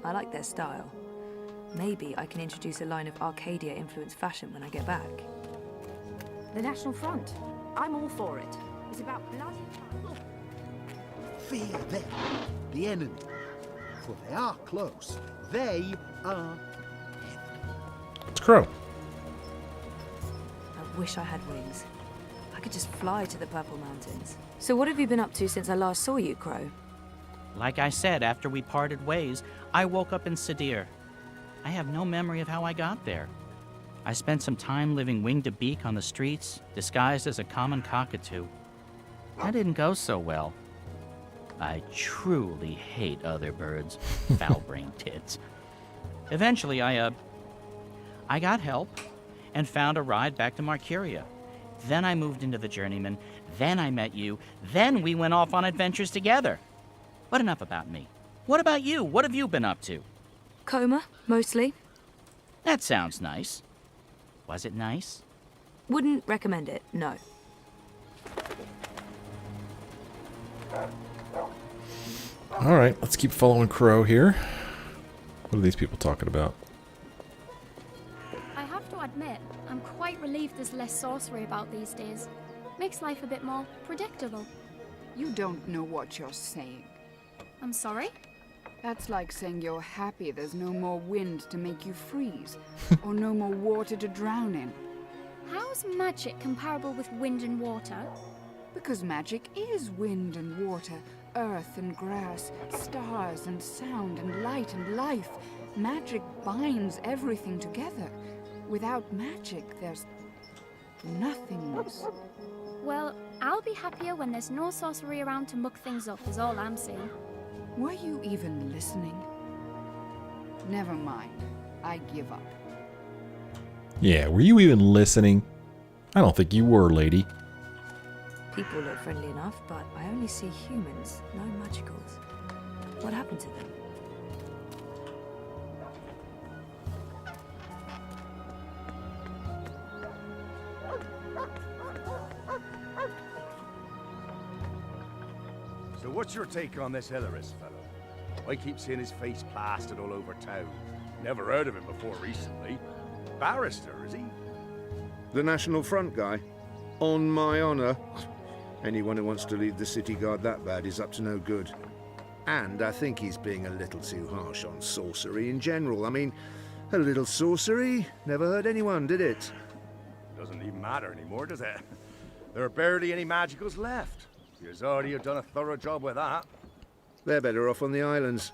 I like their style. Maybe I can introduce a line of Arcadia-influenced fashion when I get back. The National Front. I'm all for it. It's about blood. Fear them, the enemy. For they are close. They are It's Crow. I wish I had wings. I could just fly to the Purple Mountains. So what have you been up to since I last saw you, Crow? Like I said, after we parted ways, I woke up in Sadir. I have no memory of how I got there. I spent some time living wing to beak on the streets, disguised as a common cockatoo. That didn't go so well. I truly hate other birds, foul-brained tits. Eventually, I got help and found a ride back to Marcuria. Then I moved into the Journeyman, then I met you, then we went off on adventures together. But enough about me. What about you? What have you been up to? Coma, mostly. That sounds nice. Was it nice? Wouldn't recommend it, no. Alright, let's keep following Crow here. What are these people talking about? I have to admit, I'm quite relieved there's less sorcery about these days. Makes life a bit more predictable. You don't know what you're saying. I'm sorry? That's like saying you're happy there's no more wind to make you freeze, or no more water to drown in. How's magic comparable with wind and water? Because magic is wind and water, earth and grass, stars and sound and light and life. Magic binds everything together. Without magic, there's nothingness. Well, I'll be happier when there's no sorcery around to muck things up, is all I'm saying. Were you even listening? Never mind. I give up. Yeah, were you even listening? I don't think you were, lady. People look friendly enough, but I only see humans, no magicals. What happened to them? So what's your take on this Hilarious fellow? I keep seeing his face plastered all over town. Never heard of him before recently. Barrister, is he? The National Front guy? On my honor. Anyone who wants to lead the city guard that bad is up to no good. And I think he's being a little too harsh on sorcery in general. I mean, a little sorcery never hurt anyone, did it? Doesn't even matter anymore, does it? There are barely any magicals left. You've already done a thorough job with that. They're better off on the islands.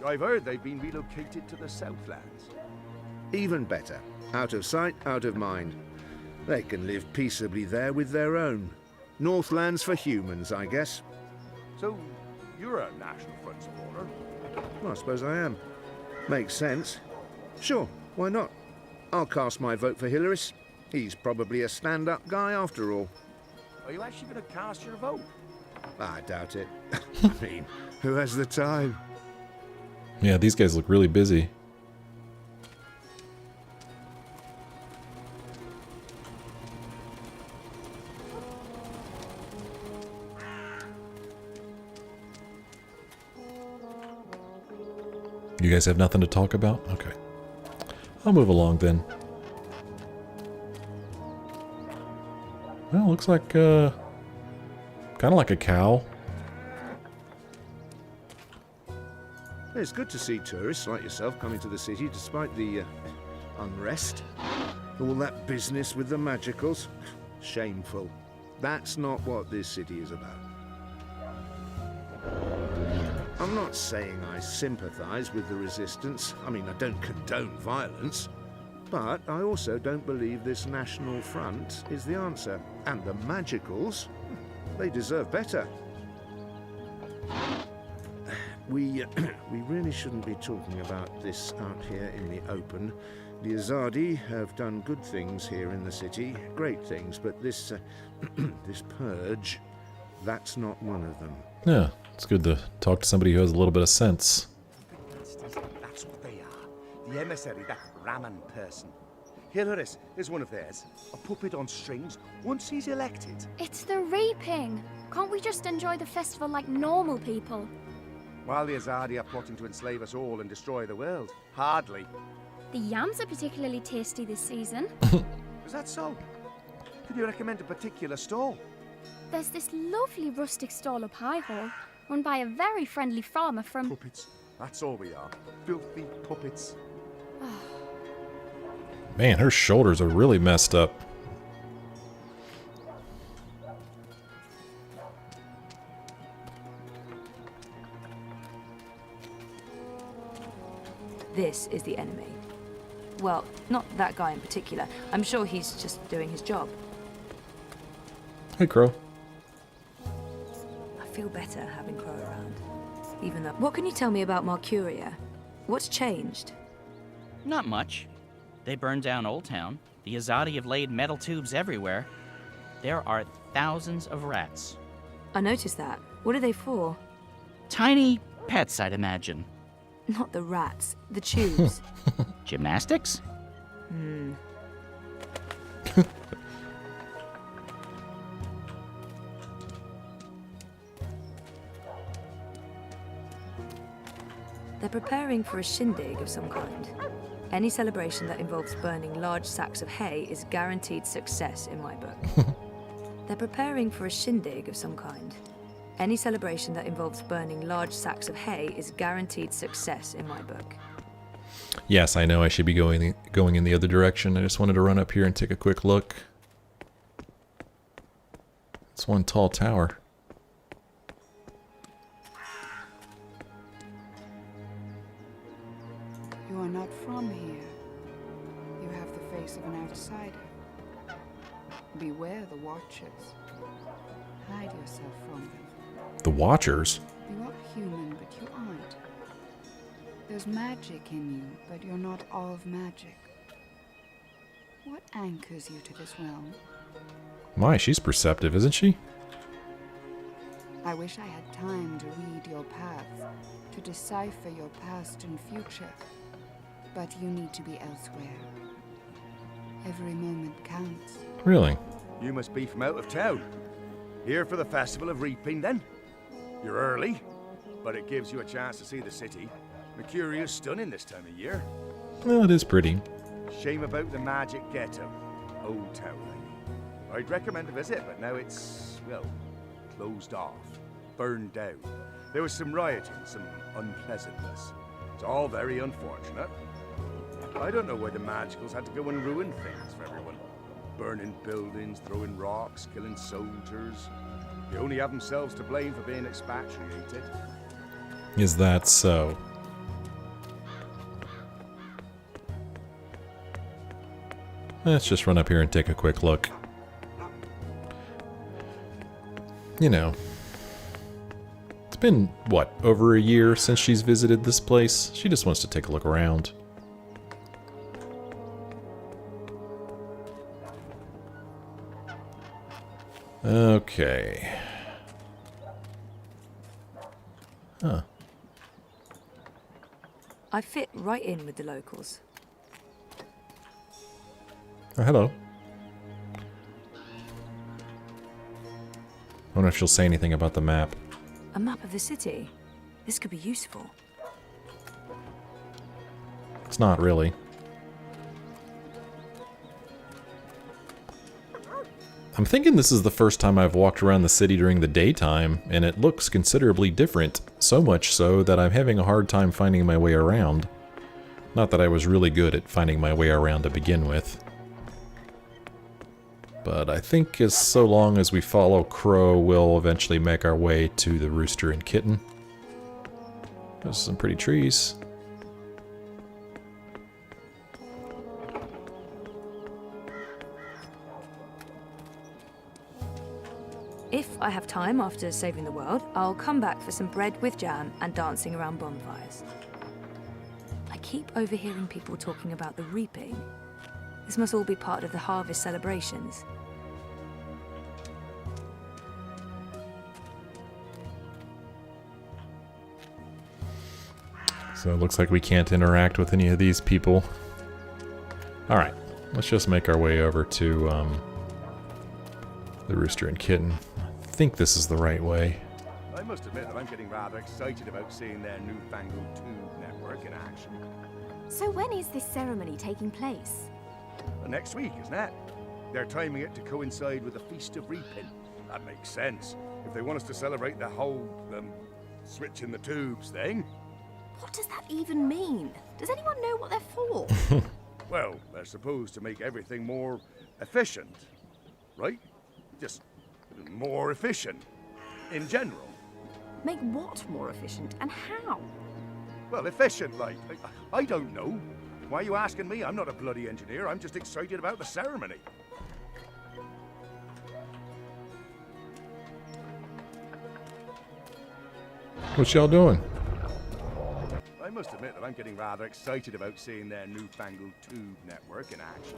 I've heard they've been relocated to the Southlands. Even better. Out of sight, out of mind. They can live peaceably there with their own. Northlands for humans, I guess. So, you're a National Front supporter? Well, I suppose I am. Makes sense. Sure, why not? I'll cast my vote for Hilarious. He's probably a stand-up guy after all. Are you actually going to cast your vote? I doubt it. I mean, who has the time? Yeah, these guys look really busy. You guys have nothing to talk about? Okay. I'll move along then. Well, looks like, kind of like a cow. It's good to see tourists like yourself coming to the city despite the unrest. All that business with the magicals. Shameful. That's not what this city is about. I'm not saying I sympathize with the resistance. I mean, I don't condone violence. But I also don't believe this National Front is the answer. And the magicals, they deserve better. We really shouldn't be talking about this out here in the open. The Azadi have done good things here in the city, great things, but this, this purge, that's not one of them. Yeah, it's good to talk to somebody who has a little bit of sense. That's what they are. The emissary, that Raman person. Hilarious is one of theirs. A puppet on strings once he's elected. It's the reaping. Can't we just enjoy the festival like normal people? While the Azadi are plotting to enslave us all and destroy the world. Hardly. The yams are particularly tasty this season. Is that so? Could you recommend a particular stall? There's this lovely rustic stall up High Hall, run by a very friendly farmer from... Puppets. That's all we are. Filthy puppets. Man, her shoulders are really messed up. This is the enemy. Well, not that guy in particular. I'm sure he's just doing his job. Hey, Crow. I feel better having Crow around. Even though... What can you tell me about Marcuria? What's changed? Not much. They burned down Old Town. The Azadi have laid metal tubes everywhere. There are thousands of rats. I noticed that. What are they for? Tiny pets, I'd imagine. Not the rats, the tubes. Gymnastics? They're preparing for a shindig of some kind. Any celebration that involves burning large sacks of hay is guaranteed success in my book. They're preparing for a shindig of some kind. Any celebration that involves burning large sacks of hay is guaranteed success in my book. Yes, I know I should be going in the other direction. I just wanted to run up here and take a quick look. It's one tall tower. You are not from here. You have the face of an outsider. Beware the Watchers. Hide yourself from them. The Watchers? You are human, but you aren't. There's magic in you, but you're not of magic. What anchors you to this realm? My, she's perceptive, isn't she? I wish I had time to read your path, to decipher your past and future. But you need to be elsewhere. Every moment counts. Really? You must be from out of town. Here for the festival of reaping, then? You're early, but it gives you a chance to see the city. Marcuria's stunning this time of year. Well, it is pretty. Shame about the magic ghetto. Old town, lady. I'd recommend a visit, but now it's, well, closed off. Burned down. There was some rioting, some unpleasantness. It's all very unfortunate. I don't know why the magicals had to go and ruin things for everyone. Burning buildings, throwing rocks, killing soldiers. They only have themselves to blame for being expatriated. Is that so? Let's just run up here and take a quick look. You know, it's been, what, over a year since she's visited this place? She just wants to take a look around. Okay. Huh. I fit right in with the locals. Oh, hello. I wonder if she'll say anything about the map. A map of the city. This could be useful. It's not really. I'm thinking this is the first time I've walked around the city during the daytime, and it looks considerably different. So much so that I'm having a hard time finding my way around. Not that I was really good at finding my way around to begin with. But I think as so long as we follow Crow, we'll eventually make our way to the Rooster and Kitten. There's some pretty trees. If I have time after saving the world, I'll come back for some bread with jam and dancing around bonfires. I keep overhearing people talking about the reaping. This must all be part of the harvest celebrations. So it looks like we can't interact with any of these people. Alright, let's just make our way over to the Rooster and Kitten. I think this is the right way. I'm must admit that I'm getting rather excited about seeing their newfangled tube network in action. So when is this ceremony taking place? Next week, isn't it? They're timing it to coincide with the Feast of Reaping. That makes sense. If they want us to celebrate the whole, switching the tubes thing. What does that even mean? Does anyone know what they're for? Well, they're supposed to make everything more efficient, right? Just more efficient, in general. Make what more efficient, and how? Well, efficient, like, I don't know. Why are you asking me? I'm not a bloody engineer. I'm just excited about the ceremony. What y'all doing? I must admit that I'm getting rather excited about seeing their newfangled tube network in action.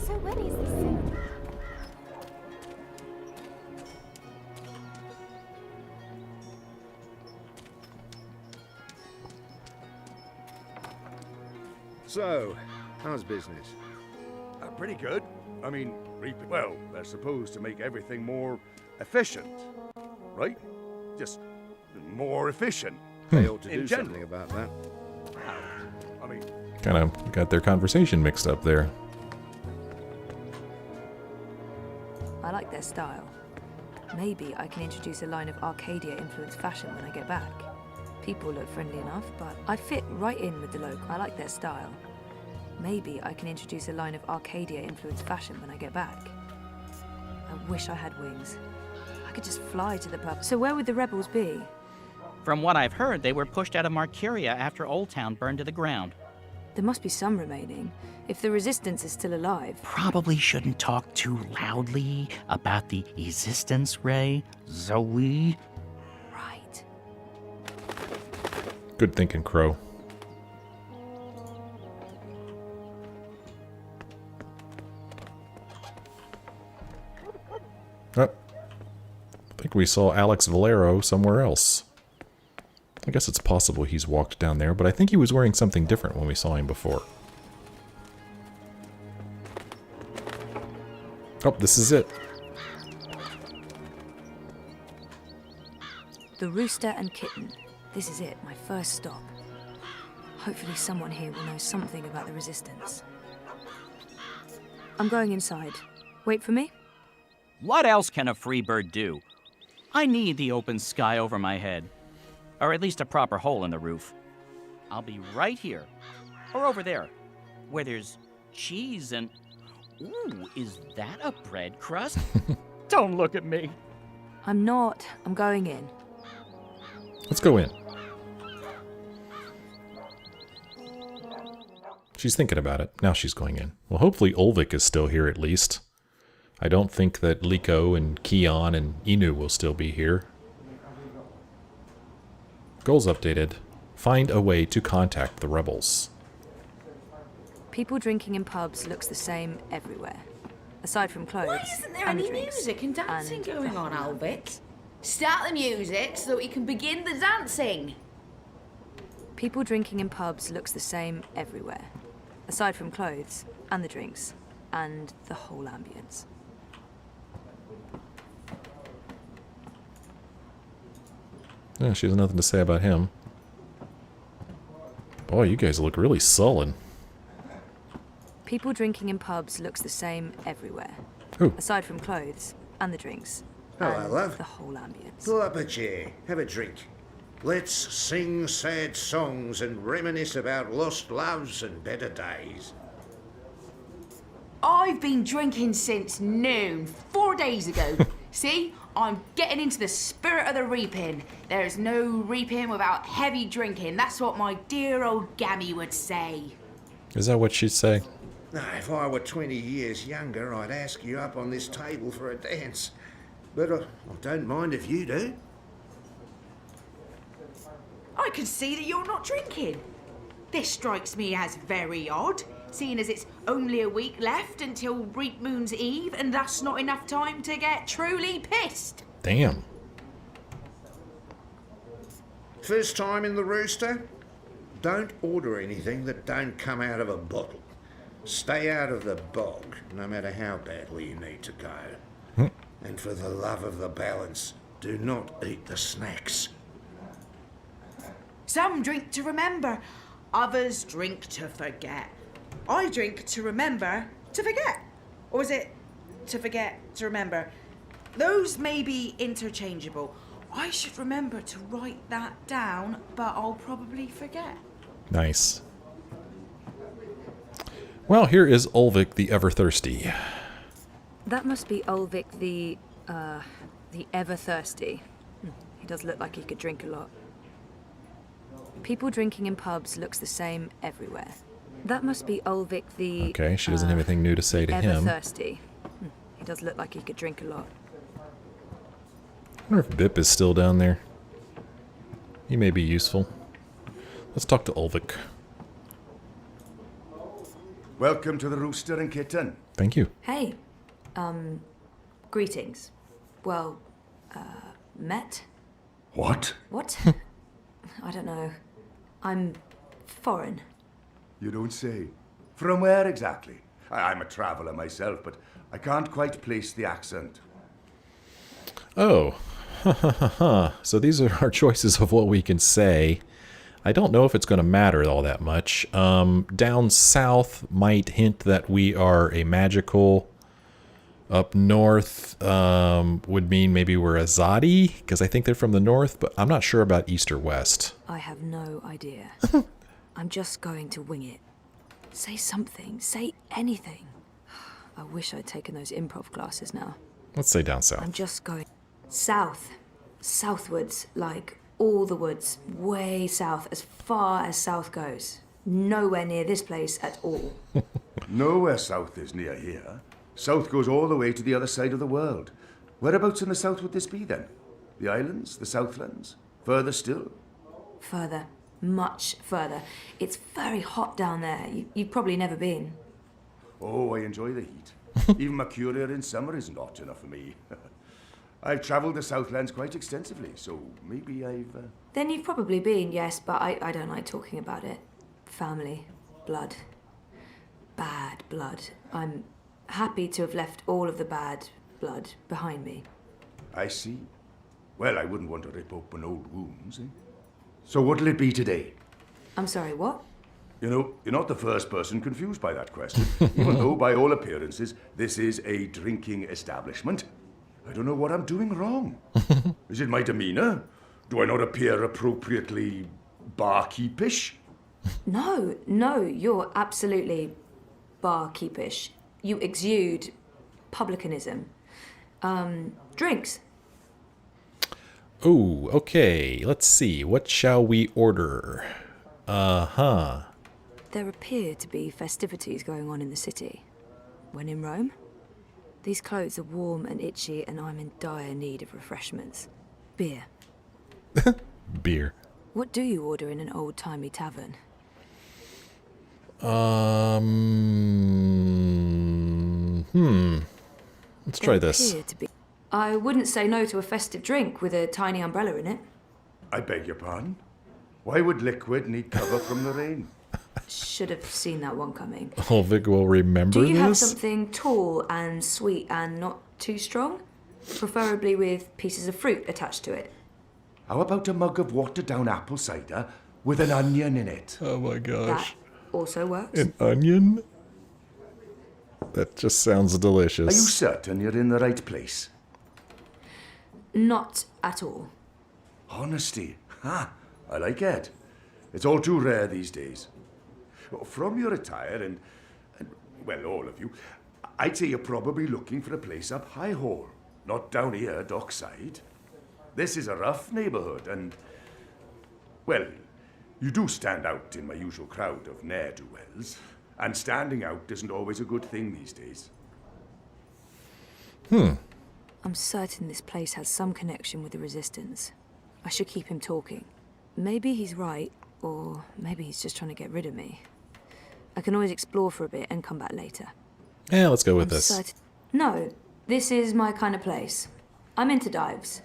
So when is this ceremony? So, how's business? Pretty good. I mean, well, they're supposed to make everything more efficient, right? Just more efficient. They ought to In do general. something about that. I mean, Kind of got their conversation mixed up there. I like their style. Maybe I can introduce a line of Arcadia-influenced fashion when I get back. People look friendly enough, but I fit right in with the local. I like their style. Maybe I can introduce a line of Arcadia-influenced fashion when I get back. I wish I had wings. I could just fly to the pub. So where would the rebels be? From what I've heard, they were pushed out of Marcuria after Old Town burned to the ground. There must be some remaining. If the resistance is still alive. Probably shouldn't talk too loudly about the resistance, Ray. Zoe. Right. Good thinking, Crow. Oh, I think we saw Alex Valero somewhere else. I guess it's possible he's walked down there, but I think he was wearing something different when we saw him before. Oh, this is it. The Rooster and Kitten. This is it, my first stop. Hopefully someone here will know something about the resistance. I'm going inside. Wait for me? What else can a free bird do? I need the open sky over my head. Or at least a proper hole in the roof. I'll be right here. Or over there. Where there's cheese and... Ooh, is that a bread crust? Don't look at me. I'm not. I'm going in. Let's go in. She's thinking about it. Now she's going in. Well, hopefully Ulvic is still here at least. I don't think that Liko and Keon and Inu will still be here. Goals updated. Find a way to contact the rebels. People drinking in pubs looks the same everywhere. Aside from clothes. Why isn't there and any drinks, music and dancing and going the on, whole Ulvic? Start the music so that we can begin the dancing. People drinking in pubs looks the same everywhere. Aside from clothes and the drinks and the whole ambience. Yeah, she has nothing to say about him. Boy, you guys look really sullen. People drinking in pubs looks the same everywhere. Who? Aside from clothes and the drinks Hello, and love. the whole ambience. Pull up a chair, have a drink. Let's sing sad songs and reminisce about lost loves and better days. I've been drinking since noon, 4 days ago. See, I'm getting into the spirit of the reaping. There's no reaping without heavy drinking. That's what my dear old Gammy would say. Is that what she'd say? Now, if I were 20 years younger, I'd ask you up on this table for a dance. But I don't mind if you do. I can see that you're not drinking. This strikes me as very odd, seeing as it's only a week left until Reapmoon's Eve, and thus not enough time to get truly pissed. Damn. First time in the Rooster? Don't order anything that don't come out of a bottle. Stay out of the bog, no matter how badly you need to go. And for the love of the balance, Do not eat the snacks. Some drink to remember, others drink to forget. I drink to remember to forget. Or is it to forget to remember? Those may be interchangeable. I should remember to write that down, but I'll probably forget. Nice. Well, here is Ulvic the Ever-Thirsty. That must be Ulvic the Ever-Thirsty. He does look like he could drink a lot. People drinking in pubs looks the same everywhere. That must be Ulvic the... Okay, she doesn't have anything new to say to him. Ever-Thirsty. He does look like he could drink a lot. I wonder if Bip is still down there. He may be useful. Let's talk to Ulvic. Welcome to the Rooster and Kitten. Thank you. Hey. Greetings. Well, met? What? What? I don't know. I'm foreign. You don't say. From where exactly? I'm a traveller myself, but I can't quite place the accent. Oh. So these are our choices of what we can say. I don't know if it's going to matter all that much. Down south might hint that we are a magical. Up north would mean maybe we're a Zadi, because I think they're from the north, but I'm not sure about east or west. I have no idea. I'm just going to wing it. Say something. Say anything. I wish I'd taken those improv classes now. Let's say down south. I'm just going south. Southwards, like all the woods, way south, as far as south goes. Nowhere near this place at all. Nowhere south is near here. South goes all the way to the other side of the world. Whereabouts in the south would this be then? The islands? The Southlands? Further still? Further. Much further. It's very hot down there. You've probably never been. Oh, I enjoy the heat. Even Marcuria in summer isn't hot enough for me. I've travelled the Southlands quite extensively, so maybe I've... Then you've probably been, yes, but I don't like talking about it. Family. Blood. Bad blood. I'm happy to have left all of the bad blood behind me. I see. Well, I wouldn't want to rip open old wounds, eh? So what'll it be today? I'm sorry, what? You know, you're not the first person confused by that question, even though, by all appearances, this is a drinking establishment. I don't know what I'm doing wrong. Is it my demeanour? Do I not appear appropriately barkeepish? No, you're absolutely barkeepish. You exude publicanism. Drinks. Oh, okay. Let's see. What shall we order? There appear to be festivities going on in the city. When in Rome? These clothes are warm and itchy, and I'm in dire need of refreshments. Beer. Beer. What do you order in an old-timey tavern? Let's try this. I wouldn't say no to a festive drink with a tiny umbrella in it. I beg your pardon? Why would liquid need cover from the rain? Should have seen that one coming. Ulvic will remember this. Do you have something tall and sweet and not too strong? Preferably with pieces of fruit attached to it. How about a mug of watered-down apple cider with an onion in it? Oh my gosh. That also works. An onion? That just sounds delicious. Are you certain you're in the right place? Not at all. Honesty. Ha! I like it. It's all too rare these days. From your attire and, well, all of you, I'd say you're probably looking for a place up High Hall, not down here, dockside. This is a rough neighbourhood and, well, you do stand out in my usual crowd of ne'er-do-wells, and standing out isn't always a good thing these days. I'm certain this place has some connection with the Resistance. I should keep him talking. Maybe he's right, or maybe he's just trying to get rid of me. I can always explore for a bit and come back later. Yeah, let's go with this. No, this is my kind of place. I'm into dives.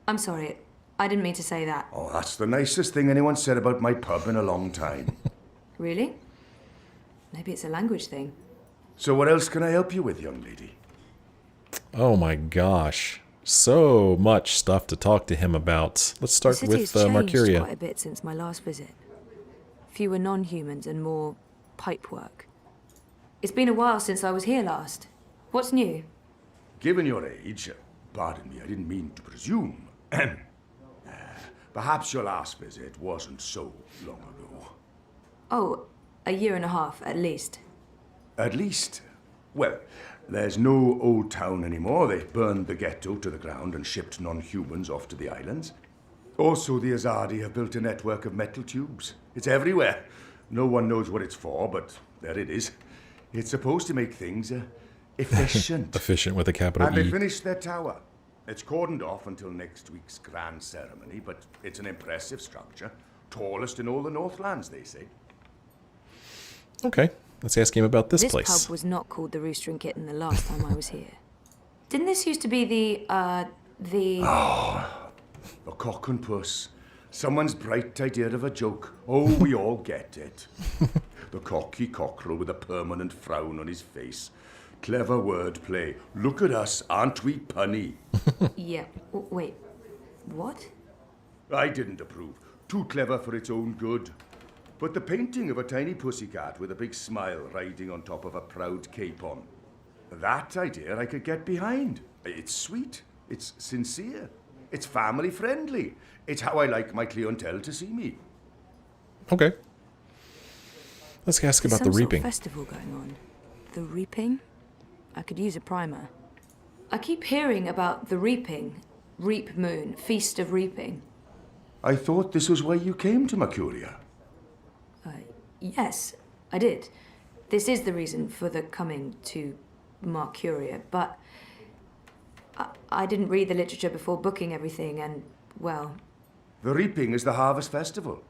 I'm sorry, I didn't mean to say that. Oh, that's the nicest thing anyone said about my pub in a long time. Really? Maybe it's a language thing. So what else can I help you with, young lady? Oh my gosh. So much stuff to talk to him about. Let's start the with city's changed Marcuria. quite a bit since my last visit. Fewer non-humans and more pipework. It's been a while since I was here last. What's new? Given your age, pardon me, I didn't mean to presume. Perhaps your last visit wasn't so long ago. Oh, a year and a half, at least. At least? Well, there's no old town anymore. They've burned the ghetto to the ground and shipped non-humans off to the islands. Also, the Azadi have built a network of metal tubes. It's everywhere. No one knows what it's for, but there it is. It's supposed to make things efficient. Efficient with a capital And E. they finished their tower. It's cordoned off until next week's grand ceremony, but it's an impressive structure. Tallest in all the Northlands, they say. Okay, let's ask him about this place. This pub was not called the Rooster and Kitten the last time I was here. Didn't this used to be the... A cock and puss. Someone's bright idea of a joke. Oh, we all get it. The cocky cockerel with a permanent frown on his face. Clever wordplay. Look at us, aren't we punny? Yeah, wait, what? I didn't approve. Too clever for its own good. But the painting of a tiny pussycat with a big smile riding on top of a proud capon. That idea I could get behind. It's sweet. It's sincere. It's family friendly. It's how I like my clientele to see me. Okay. Let's ask about the There's some reaping. sort of festival going on. The reaping? I could use a primer. I keep hearing about the reaping. Reapmoon, Feast of Reaping. I thought this was why you came to Marcuria. Yes, I did. This is the reason for the coming to Marcuria, but I didn't read the literature before booking everything, and, well... The reaping is the harvest festival.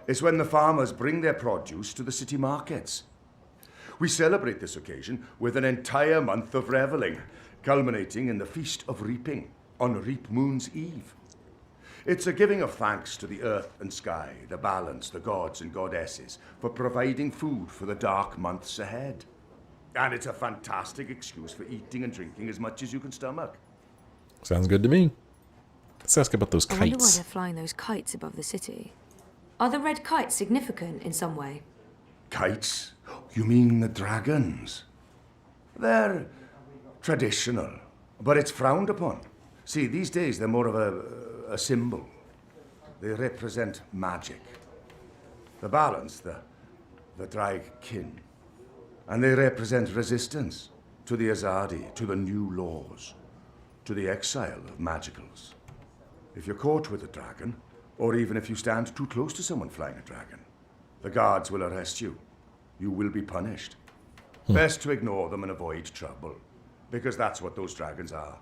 It's when the farmers bring their produce to the city markets. We celebrate this occasion with an entire month of reveling, culminating in the Feast of Reaping on Reapmoon's Eve. It's a giving of thanks to the earth and sky, the balance, the gods and goddesses, for providing food for the dark months ahead. And it's a fantastic excuse for eating and drinking as much as you can stomach. Sounds good to me. Let's ask about those I wonder why kites. they're flying those kites above the city. Are the red kites significant in some way? Kites? You mean the dragons? They're traditional, but it's frowned upon. See, these days they're more of a symbol. They represent magic. The balance, the drag kin. And they represent resistance to the Azadi, to the new laws, to the exile of magicals. If you're caught with a dragon, or even if you stand too close to someone flying a dragon, the guards will arrest you. You will be punished. Best to ignore them and avoid trouble, because that's what those dragons are.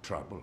Trouble.